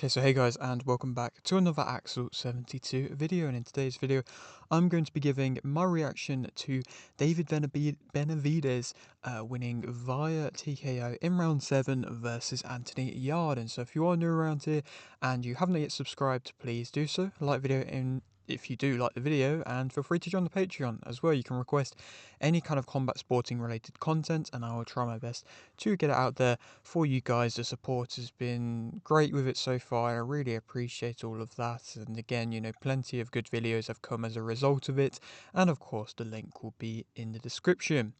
Okay, so hey guys, and welcome back to another Axel 72 video, and in today's video I'm going to be giving my reaction to David Benavidez winning via TKO in round 7 versus Anthony Yarde. And so if you are new around here and you haven't yet subscribed, please do so, like the video if you do like the video, and feel free to join the Patreon as well. You can request any kind of combat sporting related content and I will try my best to get it out there for you guys. The support has been great with it so far, and I really appreciate all of that. And again, plenty of good videos have come as a result of it, and of course the link will be in the description.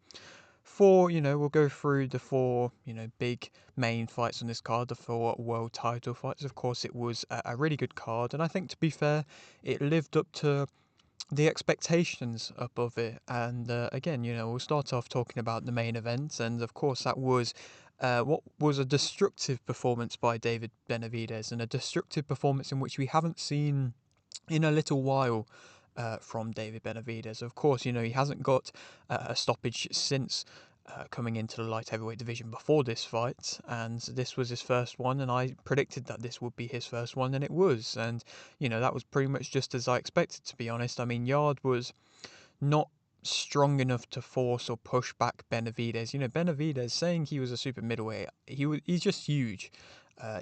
We'll go through the four, big main fights on this card, the four world title fights. Of course, it was a really good card, and I think, to be fair, it lived up to the expectations above it. And again, we'll start off talking about the main event, and of course that was what was a destructive performance by David Benavidez, and a destructive performance in which we haven't seen in a little while from David Benavidez. Of course, he hasn't got a stoppage since coming into the light heavyweight division before this fight, and this was his first one, and I predicted that this would be his first one, and it was. And that was pretty much just as I expected, to be honest. I mean, Yarde was not strong enough to force or push back Benavidez. Benavidez, saying he was a super middleweight, he's just huge.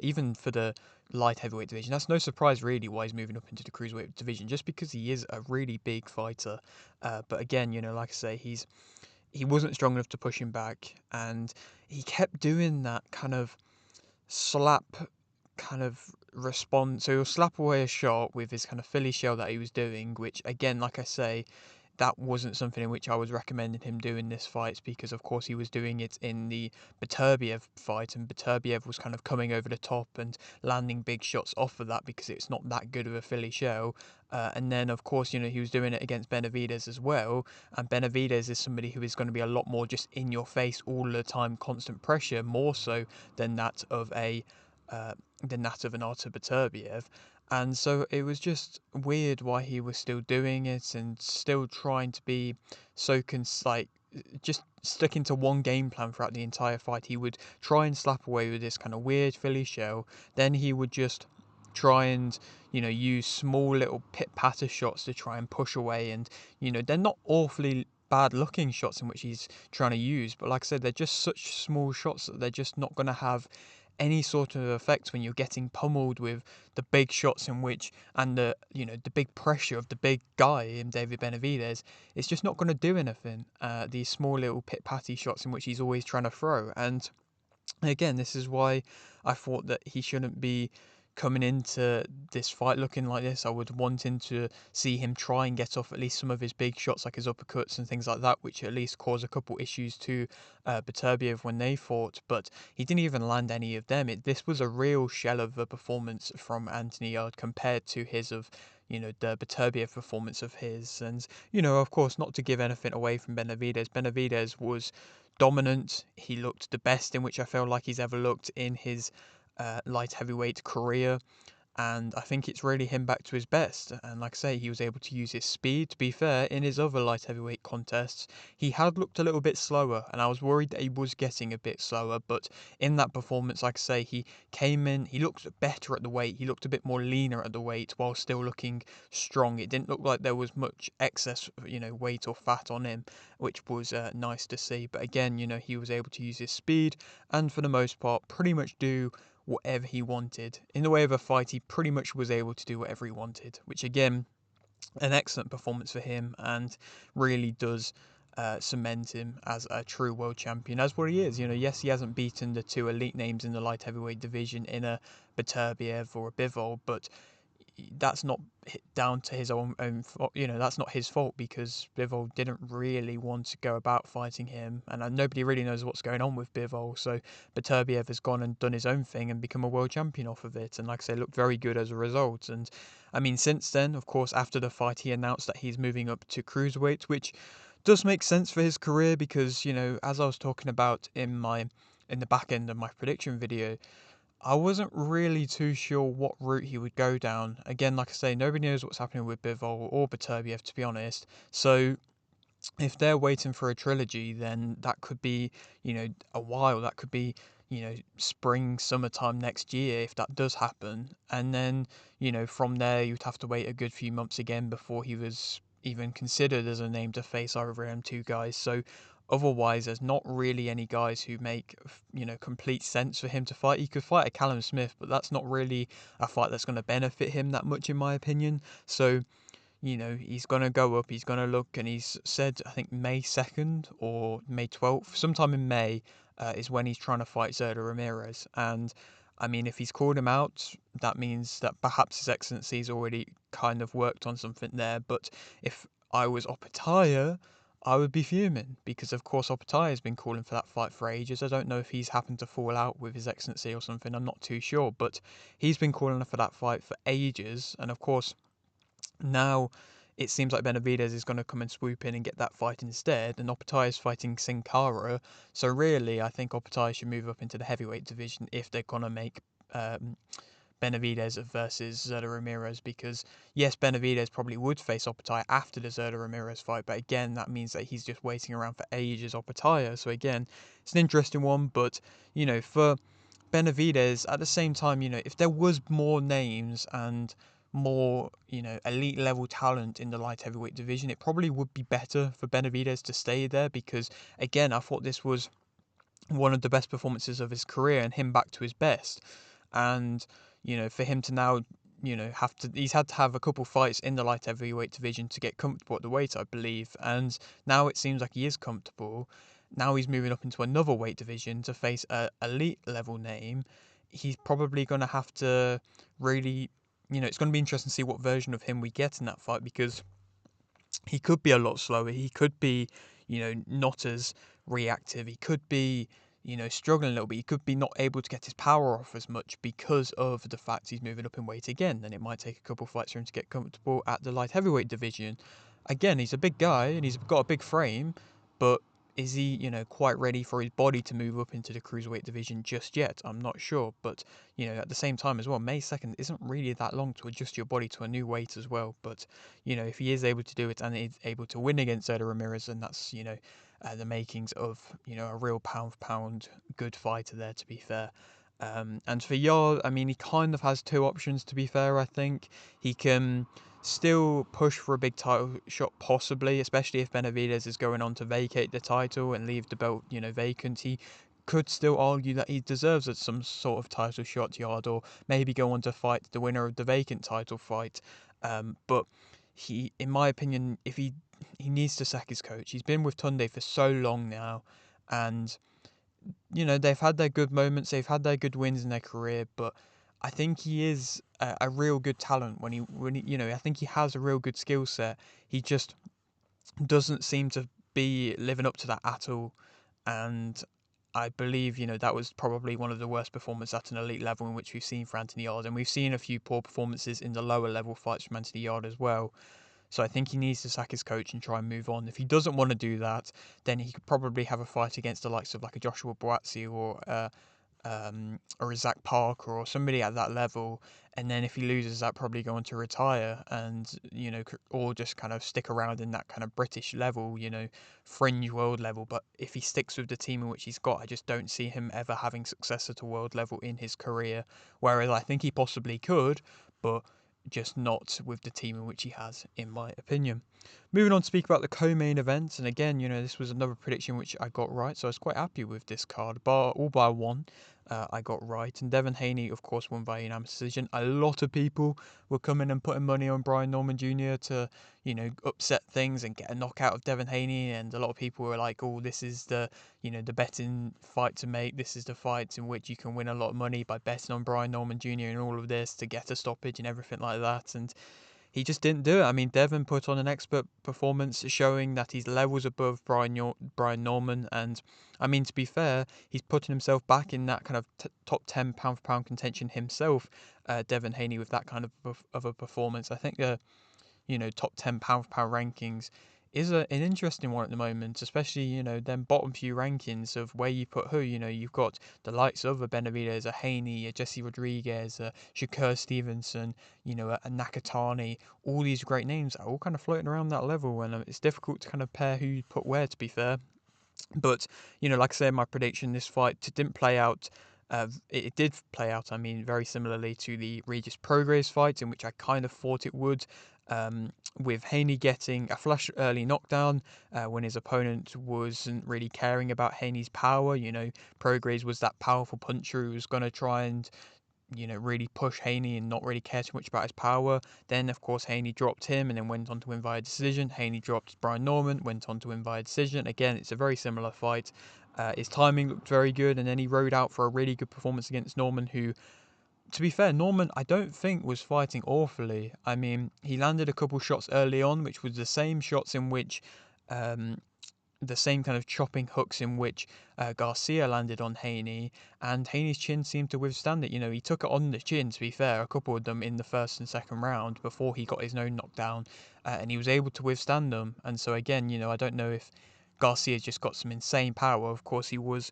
Even for the light heavyweight division, that's no surprise really why he's moving up into the cruiserweight division, just because he is a really big fighter. But again, like I say, he wasn't strong enough to push him back, and he kept doing that kind of slap kind of response. So he'll slap away a shot with his kind of Philly shell that he was doing, which again, like I say, that wasn't something in which I was recommending him doing this fight, because of course he was doing it in the Beterbiev fight, and Beterbiev was kind of coming over the top and landing big shots off of that because it's not that good of a Philly shell. And then of course, he was doing it against Benavidez as well, and Benavidez is somebody who is going to be a lot more just in your face all the time, constant pressure, more so than that of an Artur Beterbiev. And so it was just weird why he was still doing it and still trying to be so just sticking to one game plan throughout the entire fight. He would try and slap away with this kind of weird Philly shell, then he would just try and use small little pit patter shots to try and push away, and they're not awfully bad looking shots in which he's trying to use, but like I said, they're just such small shots that they're just not going to have any sort of effect when you're getting pummeled with the big shots in which, and the big pressure of the big guy in David Benavidez. It's just not going to do anything. These small little pit patty shots in which he's always trying to throw. And again, this is why I thought that he shouldn't be coming into this fight looking like this. I would want to see him try and get off at least some of his big shots, like his uppercuts and things like that, which at least caused a couple issues to Beterbiev when they fought, but he didn't even land any of them. This was a real shell of a performance from Anthony Yarde compared to his of the Beterbiev performance of his. And of course, not to give anything away from Benavidez was dominant. He looked the best in which I felt like he's ever looked in his light heavyweight career, and I think it's really him back to his best. And like I say, he was able to use his speed. To be fair, in his other light heavyweight contests, he had looked a little bit slower, and I was worried that he was getting a bit slower. But in that performance, like I say, he came in, he looked better at the weight, he looked a bit more leaner at the weight while still looking strong. It didn't look like there was much excess, weight or fat on him, which was nice to see. But again, he was able to use his speed, and for the most part, pretty much do whatever he wanted. In the way of a fight, he pretty much was able to do whatever he wanted, which again, an excellent performance for him, and really does cement him as a true world champion, as what he is. Yes, he hasn't beaten the two elite names in the light heavyweight division in a Beterbiev or a Bivol, but that's not down to his own fault. That's not his fault, because Bivol didn't really want to go about fighting him, and nobody really knows what's going on with Bivol. So Beterbiev has gone and done his own thing and become a world champion off of it, and like I say, looked very good as a result. And I mean, since then, of course, after the fight, he announced that he's moving up to cruiserweight, which does make sense for his career, because as I was talking about in the back end of my prediction video, I wasn't really too sure what route he would go down. Again, like I say, nobody knows what's happening with Bivol or Beterbiev, to be honest. So if they're waiting for a trilogy, then that could be, a while. That could be, spring, summertime next year if that does happen. And then, from there you'd have to wait a good few months again before he was even considered as a name to face over them two guys. So otherwise, there's not really any guys who make, complete sense for him to fight. He could fight a Callum Smith, but that's not really a fight that's going to benefit him that much, in my opinion. So, he's going to go up, he's going to look, and he's said, I think, May 2nd or May 12th, sometime in May, is when he's trying to fight Zerda Ramirez. And, I mean, if he's called him out, that means that perhaps His Excellency's already kind of worked on something there. But if I was Opataya, I would be fuming, because of course Opataya has been calling for that fight for ages. I don't know if he's happened to fall out with His Excellency or something, I'm not too sure, but he's been calling for that fight for ages, and of course now it seems like Benavidez is going to come and swoop in and get that fight instead, and Opataya is fighting Sin Cara. So really, I think Opataya should move up into the heavyweight division if they're going to make Benavidez versus Zerda Ramirez, because yes, Benavidez probably would face Opataya after the Zerda Ramirez fight, but again, that means that he's just waiting around for ages, Opataya. So again, it's an interesting one, but for Benavidez, at the same time, if there was more names and more, elite level talent in the light heavyweight division, it probably would be better for Benavidez to stay there, because again, I thought this was one of the best performances of his career and him back to his best. And, for him to now, he's had to have a couple fights in the light heavyweight division to get comfortable at the weight, I believe. And now it seems like he is comfortable. Now he's moving up into another weight division to face a elite level name. He's probably going to have to really, it's going to be interesting to see what version of him we get in that fight, because he could be a lot slower. He could be, not as reactive. He could be, struggling a little bit. He could be not able to get his power off as much because of the fact he's moving up in weight again. Then it might take a couple of fights for him to get comfortable at the light heavyweight division. Again, he's a big guy and he's got a big frame, but is he, quite ready for his body to move up into the cruiserweight division just yet? I'm not sure, but at the same time as well, May 2nd isn't really that long to adjust your body to a new weight as well. But if he is able to do it and is able to win against Zerda Ramirez, then that's the makings of a real pound for pound good fighter there, to be fair. And for Yarde, I mean, he kind of has two options, to be fair. I think he can still push for a big title shot, possibly, especially if Benavidez is going on to vacate the title and leave the belt, vacant. He could still argue that he deserves some sort of title shot, Yarde, or maybe go on to fight the winner of the vacant title fight. But he, in my opinion, if he needs to sack his coach. He's been with Tunde for so long now, and they've had their good moments, they've had their good wins in their career, but I think he is a real good talent when he I think he has a real good skill set. He just doesn't seem to be living up to that at all, and I believe that was probably one of the worst performances at an elite level in which we've seen for Anthony Yarde, and we've seen a few poor performances in the lower level fights from Anthony Yarde as well. So I think he needs to sack his coach and try and move on. If he doesn't want to do that, then he could probably have a fight against the likes of like a Joshua Boazzi or a Zach Parker or somebody at that level. And then if he loses that, probably go on to retire and, or just kind of stick around in that kind of British level, fringe world level. But if he sticks with the team in which he's got, I just don't see him ever having success at a world level in his career. Whereas I think he possibly could, but just not with the team in which he has, in my opinion. Moving on to speak about the co-main event, and again, this was another prediction which I got right, so I was quite happy with this card, all by one. I got right, and Devin Haney, of course, won by unanimous decision. A lot of people were coming and putting money on Brian Norman Jr. to, upset things and get a knockout of Devin Haney, and a lot of people were like, "Oh, this is the, the betting fight to make. This is the fight in which you can win a lot of money by betting on Brian Norman Jr. and all of this to get a stoppage and everything like that." And he just didn't do it. I mean, Devin put on an expert performance showing that he's levels above Brian Norman. And, I mean, to be fair, he's putting himself back in that kind of top 10 pound for pound contention himself, Devin Haney, with that kind of a performance. I think top 10 pound for pound rankings is an interesting one at the moment, especially, them bottom few rankings of where you put who. You've got the likes of a Benavidez, a Haney, a Jesse Rodriguez, a Shakur Stevenson, a Nakatani, all these great names are all kind of floating around that level, and it's difficult to kind of pair who you put where, to be fair. But, like I said in my prediction, this fight didn't play out It did play out, I mean, very similarly to the Regis Prograis fight, in which I kind of thought it would, with Haney getting a flush early knockdown when his opponent wasn't really caring about Haney's power. Prograis was that powerful puncher who was going to try and really push Haney and not really care too much about his power. Then, of course, Haney dropped him and then went on to win via decision. Haney dropped Brian Norman, went on to win via decision. Again, it's a very similar fight. His timing looked very good, and then he rode out for a really good performance against Norman, who, to be fair, Norman, I don't think was fighting awfully. I mean, he landed a couple shots early on, which was the same shots in which um, the same kind of chopping hooks in which Garcia landed on Haney, and Haney's chin seemed to withstand it. He took it on the chin, to be fair, a couple of them in the first and second round before he got his own knockdown, and he was able to withstand them. And so, again, I don't know if Garcia just got some insane power. Of course, he was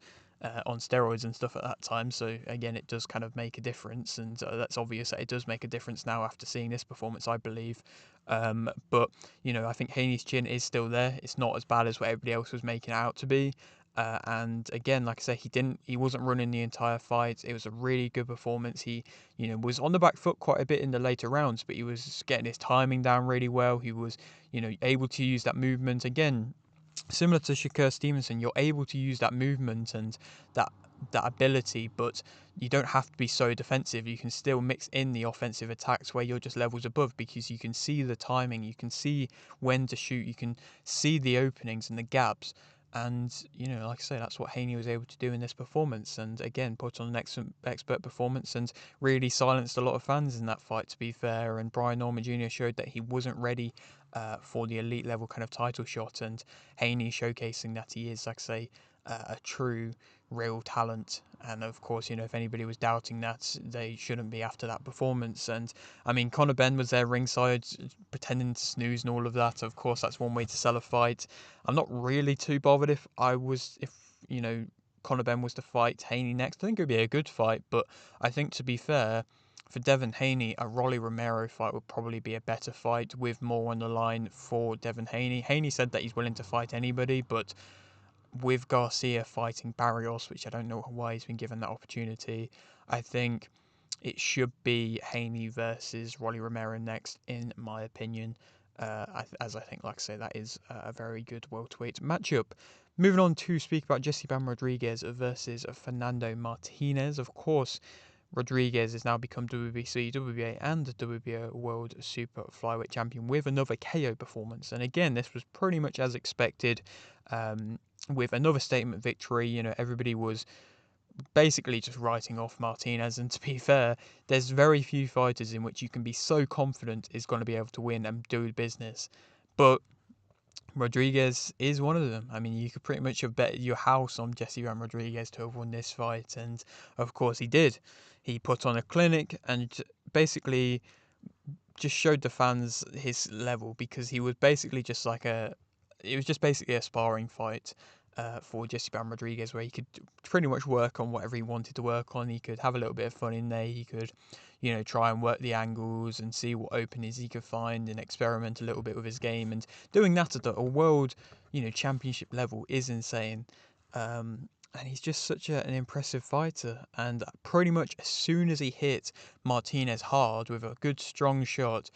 on steroids and stuff at that time, so again, it does kind of make a difference, and that's obvious that it does make a difference now after seeing this performance, I believe. But I think Haney's chin is still there. It's not as bad as what everybody else was making it out to be. And again, like I say, he wasn't running the entire fight. It was a really good performance. He, was on the back foot quite a bit in the later rounds, but he was getting his timing down really well. He was, able to use that movement again. Similar to Shakur Stevenson, you're able to use that movement and that that ability, but you don't have to be so defensive. You can still mix in the offensive attacks where you're just levels above, because you can see the timing, you can see when to shoot, you can see the openings and the gaps. And, like I say, that's what Haney was able to do in this performance. And again, put on an excellent expert performance and really silenced a lot of fans in that fight, to be fair. And Brian Norman Jr. showed that he wasn't ready for the elite level kind of title shot. And Haney showcasing that he is, like I say, a true, real talent. And of course, if anybody was doubting that, they shouldn't be after that performance. And I mean, Conor Benn was there ringside, pretending to snooze and all of that. Of course, that's one way to sell a fight. I'm not really too bothered if Conor Benn was to fight Haney next. I think it would be a good fight, but I think, to be fair, for Devin Haney, a Rolly Romero fight would probably be a better fight with more on the line for Devin Haney. Haney said that he's willing to fight anybody, but with Garcia fighting Barrios, which I don't know why he's been given that opportunity, I think it should be Haney versus Rolly Romero next, in my opinion. As I think, like I say, that is a very good welterweight matchup. Moving on to speak about Jesse Bam Rodriguez versus Fernando Martinez. Of course, Rodriguez has now become WBC, WBA, and WBO World Super Flyweight Champion with another KO performance. And again, this was pretty much as expected, with another statement victory. Everybody was basically just writing off Martinez. And to be fair, there's very few fighters in which you can be so confident is going to be able to win and do business. But Rodriguez is one of them. I mean, you could pretty much have bet your house on Jesse Ram Rodriguez to have won this fight, and of course he did. He put on a clinic and basically just showed the fans his level, because he was basically just like it was just basically a sparring fight for Jesse Bam Rodriguez, where he could pretty much work on whatever he wanted to work on. He could have a little bit of fun in there. He could, try and work the angles and see what openings he could find and experiment a little bit with his game. And doing that at a world, championship level is insane. And he's just such an impressive fighter. And pretty much as soon as he hit Martinez hard with a good strong shot,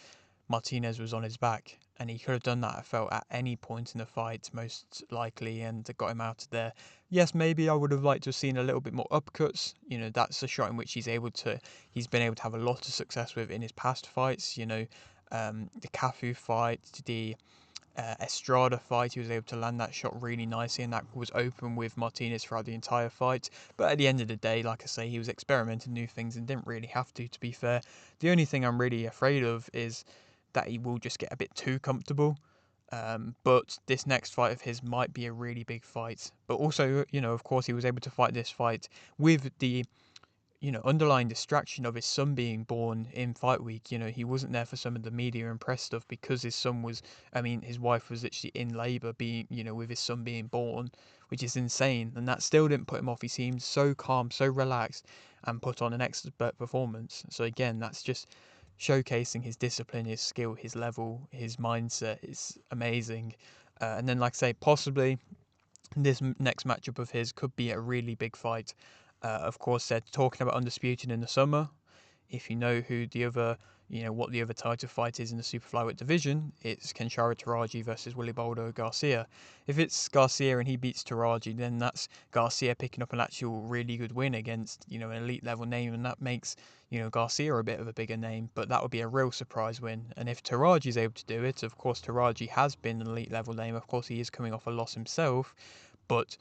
Martinez was on his back, and he could have done that, I felt, at any point in the fight, most likely, and got him out of there. Yes, maybe I would have liked to have seen a little bit more upcuts. That's a shot in which he's been able to have a lot of success with in his past fights. The Cafu fight, the Estrada fight, he was able to land that shot really nicely, and that was open with Martinez throughout the entire fight. But at the end of the day, like I say, he was experimenting new things and didn't really have to be fair. The only thing I'm really afraid of is that he will just get a bit too comfortable. But this next fight of his might be a really big fight. But also, of course, he was able to fight this fight with the underlying distraction of his son being born in fight week. He wasn't there for some of the media and press stuff because his son was, his wife was literally in labour being, with his son being born, which is insane. And that still didn't put him off. He seemed so calm, so relaxed, and put on an expert performance. So again, that's just showcasing his discipline, his skill, his level, his mindset is amazing. And then, like I say, possibly this next matchup of his could be a really big fight. Of course, they're talking about Undisputed in the summer. If you know who the other, what the other title fight is in the super flyweight division, it's Kenshiro Taraji versus Willy Baldo Garcia. If it's Garcia and he beats Taraji, then that's Garcia picking up an actual really good win against, an elite level name, and that makes, Garcia a bit of a bigger name, but that would be a real surprise win. And if Taraji is able to do it, of course, Taraji has been an elite level name. Of course, he is coming off a loss himself, but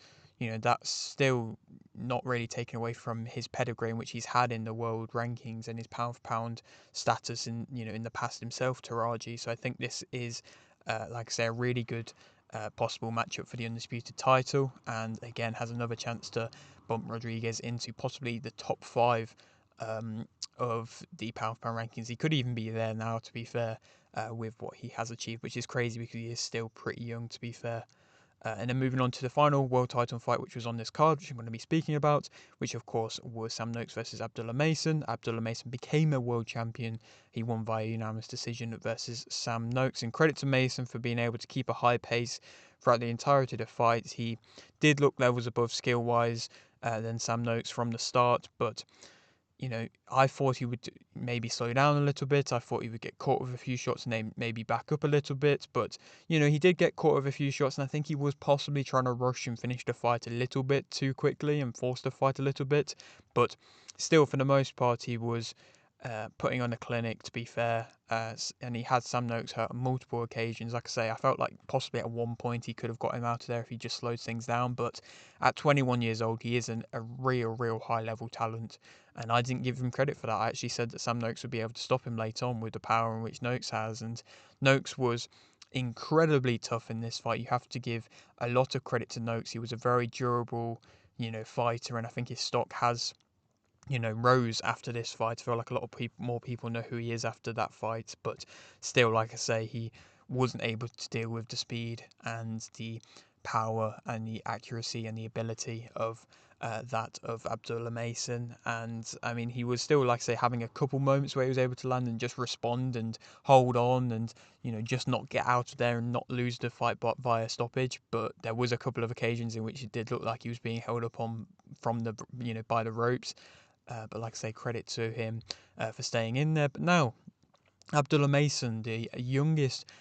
that's still not really taken away from his pedigree in which he's had in the world rankings and his pound for pound status in the past himself, Taraji. So I think this is, like I say, a really good possible matchup for the undisputed title, and again has another chance to bump Rodriguez into possibly the top five of the pound for pound rankings. He could even be there now, to be fair, with what he has achieved, which is crazy because he is still pretty young, to be fair. And then moving on to the final world title fight, which was on this card, which I'm going to be speaking about, which of course was Sam Noakes versus Abdullah Mason. Abdullah Mason became a world champion. He won via unanimous decision versus Sam Noakes. And credit to Mason for being able to keep a high pace throughout the entirety of the fight. He did look levels above skill-wise than Sam Noakes from the start, but I thought he would maybe slow down a little bit. I thought he would get caught with a few shots and then maybe back up a little bit. But, he did get caught with a few shots, and I think he was possibly trying to rush and finish the fight a little bit too quickly and force the fight a little bit. But still, for the most part, he was putting on a clinic, to be fair. And he had Sam Noakes hurt on multiple occasions. Like I say, I felt like possibly at one point he could have got him out of there if he just slowed things down. But at 21 years old, he is a real high-level talent. And I didn't give him credit for that. I actually said that Sam Noakes would be able to stop him late on with the power in which Noakes has. And Noakes was incredibly tough in this fight. You have to give a lot of credit to Noakes. He was a very durable, fighter. And I think his stock has, rose after this fight. I feel like a lot of more people know who he is after that fight. But still, like I say, he wasn't able to deal with the speed and the power and the accuracy and the ability of that of Abdullah Mason. And I mean, he was still, like I say, having a couple moments where he was able to land and just respond and hold on and, just not get out of there and not lose the fight via stoppage. But there was a couple of occasions in which it did look like he was being held up on from the, by the ropes. But like I say, credit to him for staying in there. But now, Abdullah Mason, the youngest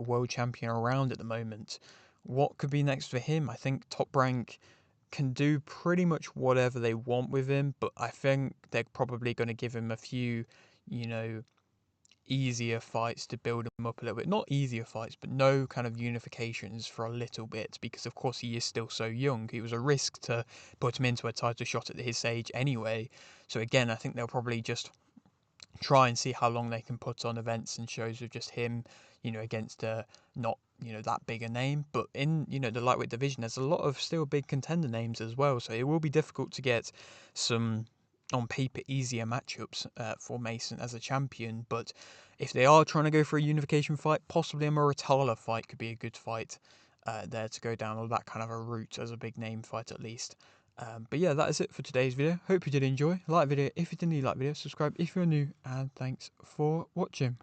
world champion around at the moment, what could be next for him? I think Top Rank can do pretty much whatever they want with him, but I think they're probably going to give him a few, easier fights to build him up a little bit. Not easier fights, but no kind of unifications for a little bit, because of course he is still so young. It was a risk to put him into a title shot at his age anyway. So again, I think they'll probably just try and see how long they can put on events and shows with just him, against a not, that big a name. But in, the lightweight division, there's a lot of still big contender names as well. So it will be difficult to get some, on paper, easier matchups for Mason as a champion. But if they are trying to go for a unification fight, possibly a Muratala fight could be a good fight there to go down, or that kind of a route as a big name fight at least. But yeah, that is it for today's video. Hope you did enjoy. Like the video if you didn't like the video, subscribe if you're new, and thanks for watching.